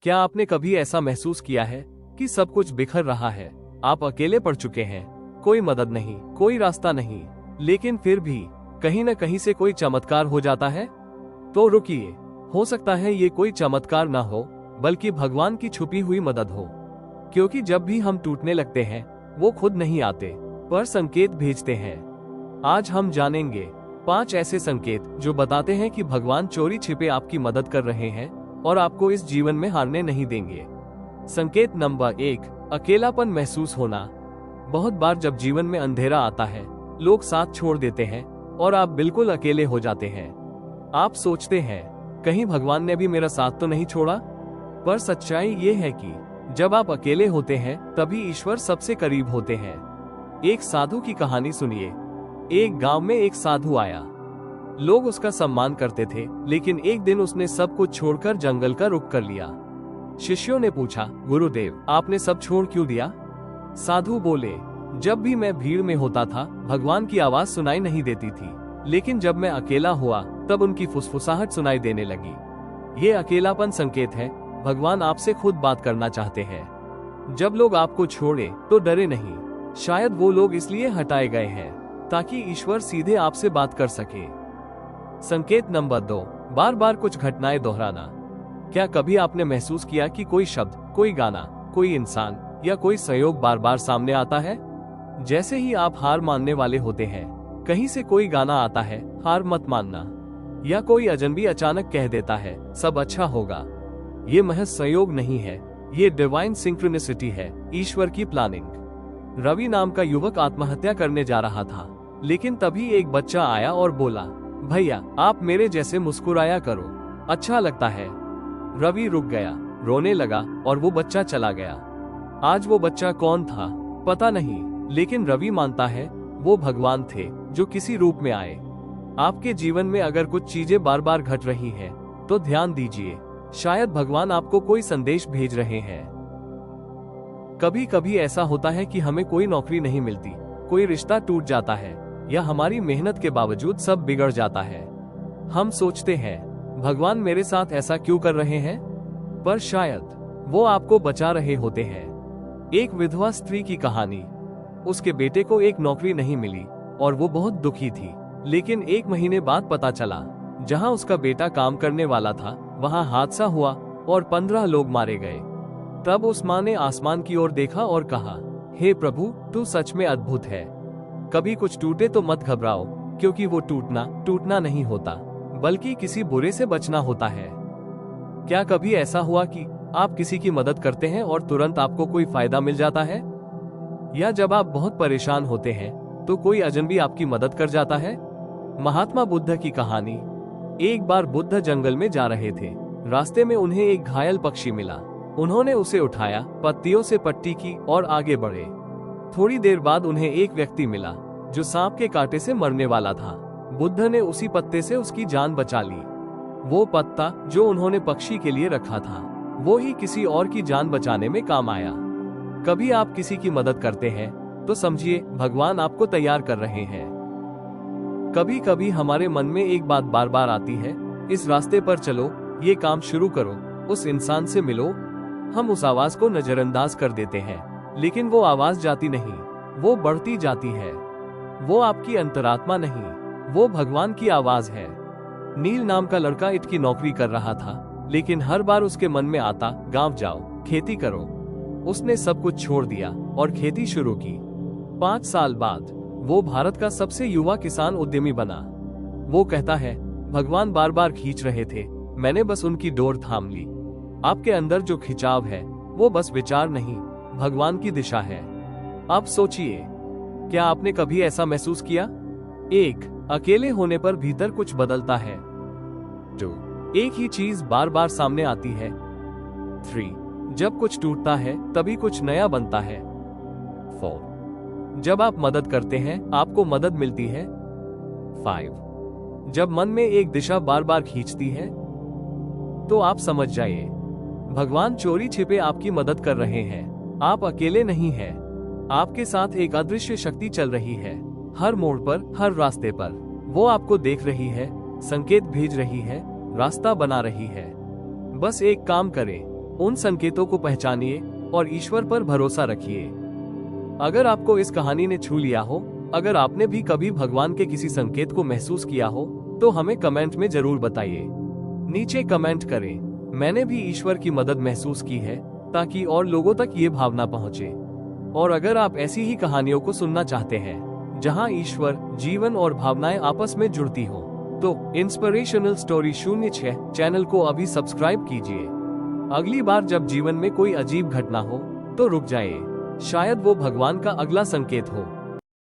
क्या आपने कभी ऐसा महसूस किया है कि सब कुछ बिखर रहा है, आप अकेले पड़ चुके हैं, कोई मदद नहीं, कोई रास्ता नहीं, लेकिन फिर भी कहीं न कहीं से कोई चमत्कार हो जाता है? तो रुकिए, हो सकता है ये कोई चमत्कार ना हो, बल्कि भगवान की छुपी हुई मदद हो। क्योंकि जब भी हम टूटने लगते हैं, वो खुद नहीं आते, पर संकेत भेजते हैं। आज हम जानेंगे 5 ऐसे संकेत जो बताते हैं कि भगवान चोरी छिपे आपकी मदद कर रहे हैं और आपको इस जीवन में हारने नहीं देंगे। संकेत नंबर 1, अकेलापन महसूस होना। बहुत बार जब जीवन में अंधेरा आता है, लोग साथ छोड़ देते हैं और आप बिल्कुल अकेले हो जाते हैं। आप सोचते हैं, कहीं भगवान ने भी मेरा साथ तो नहीं छोड़ा? पर सच्चाई ये है कि जब आप अकेले होते हैं, तभी ईश्वर सबसे करीब होते हैं। एक साधु की कहानी सुनिए। एक गांव में एक साधु आया। लोग उसका सम्मान करते थे, लेकिन एक दिन उसने सब कुछ छोड़कर जंगल का रुख कर लिया। शिष्यों ने पूछा, गुरुदेव, आपने सब छोड़ क्यों दिया? साधु बोले, जब भी मैं भीड़ में होता था, भगवान की आवाज सुनाई नहीं देती थी, लेकिन जब मैं अकेला हुआ, तब उनकी फुसफुसाहट सुनाई देने लगी। ये अकेलापन संकेत है, भगवान आपसे खुद बात करना चाहते हैं। जब लोग आपको छोड़े तो डरे नहीं, शायद वो लोग इसलिए हटाए गए हैं ताकि ईश्वर सीधे आपसे बात कर सके। संकेत नंबर 2, बार बार कुछ घटनाएं दोहराना। क्या कभी आपने महसूस किया कि कोई शब्द, कोई गाना, कोई इंसान या कोई सहयोग बार बार सामने आता है? जैसे ही आप हार मानने वाले होते हैं, कहीं से कोई गाना आता है, हार मत मानना, या कोई अजनबी अचानक कह देता है, सब अच्छा होगा। ये महज सहयोग नहीं है, ये डिवाइन सिंक्रोनिसिटी है, ईश्वर की प्लानिंग। रवि नाम का युवक आत्महत्या करने जा रहा था, लेकिन तभी एक बच्चा आया और बोला, भैया आप मेरे जैसे मुस्कुराया करो, अच्छा लगता है। रवि रुक गया, रोने लगा और वो बच्चा चला गया। आज वो बच्चा कौन था पता नहीं, लेकिन रवि मानता है वो भगवान थे जो किसी रूप में आए। आपके जीवन में अगर कुछ चीजें बार बार घट रही हैं, तो ध्यान दीजिए, शायद भगवान आपको कोई संदेश भेज रहे हैं। कभी कभी ऐसा होता है कि हमें कोई नौकरी नहीं मिलती, कोई रिश्ता टूट जाता है, या हमारी मेहनत के बावजूद सब बिगड़ जाता है। हम सोचते हैं, भगवान मेरे साथ ऐसा क्यों कर रहे हैं? पर शायद वो आपको बचा रहे होते हैं। एक विधवा स्त्री की कहानी। उसके बेटे को एक नौकरी नहीं मिली और वो बहुत दुखी थी, लेकिन 1 महीने बाद पता चला, जहां उसका बेटा काम करने वाला था, वहां हादसा हुआ और 15 लोग मारे गए। तब उस माँ ने आसमान की ओर देखा और कहा, हे प्रभु, तू सच में अद्भुत है। कभी कुछ टूटे तो मत घबराओ, क्योंकि वो टूटना नहीं होता, बल्कि किसी बुरे से बचना होता है। क्या कभी ऐसा हुआ कि आप किसी की मदद करते हैं और तुरंत आपको कोई फायदा मिल जाता है? या जब आप बहुत परेशान होते हैं तो कोई अजनबी आपकी मदद कर जाता है? महात्मा बुद्ध की कहानी। एक बार बुद्ध जंगल में जा रहे थे। रास्ते में उन्हें एक घायल पक्षी मिला। उन्होंने उसे उठाया, पत्तियों से पट्टी की और आगे बढ़े। थोड़ी देर बाद उन्हें एक व्यक्ति मिला जो सांप के कांटे से मरने वाला था। बुद्ध ने उसी पत्ते से उसकी जान बचा ली। वो पत्ता जो उन्होंने पक्षी के लिए रखा था, वो ही किसी और की जान बचाने में काम आया। कभी आप किसी की मदद करते हैं तो समझिए भगवान आपको तैयार कर रहे हैं। कभी कभी हमारे मन में एक बात बार बार आती है, इस रास्ते पर चलो, ये काम शुरू करो, उस इंसान से मिलो। हम उस आवाज को नजरअंदाज कर देते हैं, लेकिन वो आवाज जाती नहीं, वो बढ़ती जाती है। वो आपकी अंतरात्मा नहीं, वो भगवान की आवाज है। नील नाम का लड़का ईंट की नौकरी कर रहा था, लेकिन हर बार उसके मन में आता, गांव जाओ, खेती करो। उसने सब कुछ छोड़ दिया और खेती शुरू की। 5 साल बाद वो भारत का सबसे युवा किसान उद्यमी बना। वो कहता है, भगवान बार बार खींच रहे थे, मैंने बस उनकी डोर थाम ली। आपके अंदर जो खिंचाव है, वो बस विचार नहीं, भगवान की दिशा है। अब सोचिए, क्या आपने कभी ऐसा महसूस किया? 1, अकेले होने पर भीतर कुछ बदलता है। 2, एक ही चीज बार बार सामने आती है। 3, जब कुछ टूटता है तभी कुछ नया बनता है। 4, जब आप मदद करते हैं आपको मदद मिलती है। 5, जब मन में एक दिशा बार बार खींचती है। तो आप समझ जाइए, भगवान चोरी छिपे आपकी मदद कर रहे हैं। आप अकेले नहीं हैं, आपके साथ एक अदृश्य शक्ति चल रही है। हर मोड़ पर, हर रास्ते पर वो आपको देख रही है, संकेत भेज रही है, रास्ता बना रही है। बस एक काम करें, उन संकेतों को पहचानिए और ईश्वर पर भरोसा रखिए। अगर आपको इस कहानी ने छू लिया हो, अगर आपने भी कभी भगवान के किसी संकेत को महसूस किया हो, तो हमें कमेंट में जरूर बताइए। नीचे कमेंट करें, मैंने भी ईश्वर की मदद महसूस की है, ताकि और लोगों तक ये भावना पहुंचे। और अगर आप ऐसी ही कहानियों को सुनना चाहते हैं, जहां ईश्वर, जीवन और भावनाएं आपस में जुड़ती हो, तो इंस्पिरेशनल स्टोरी 06 चैनल को अभी सब्सक्राइब कीजिए। अगली बार जब जीवन में कोई अजीब घटना हो, तो रुक जाइए, शायद वो भगवान का अगला संकेत हो।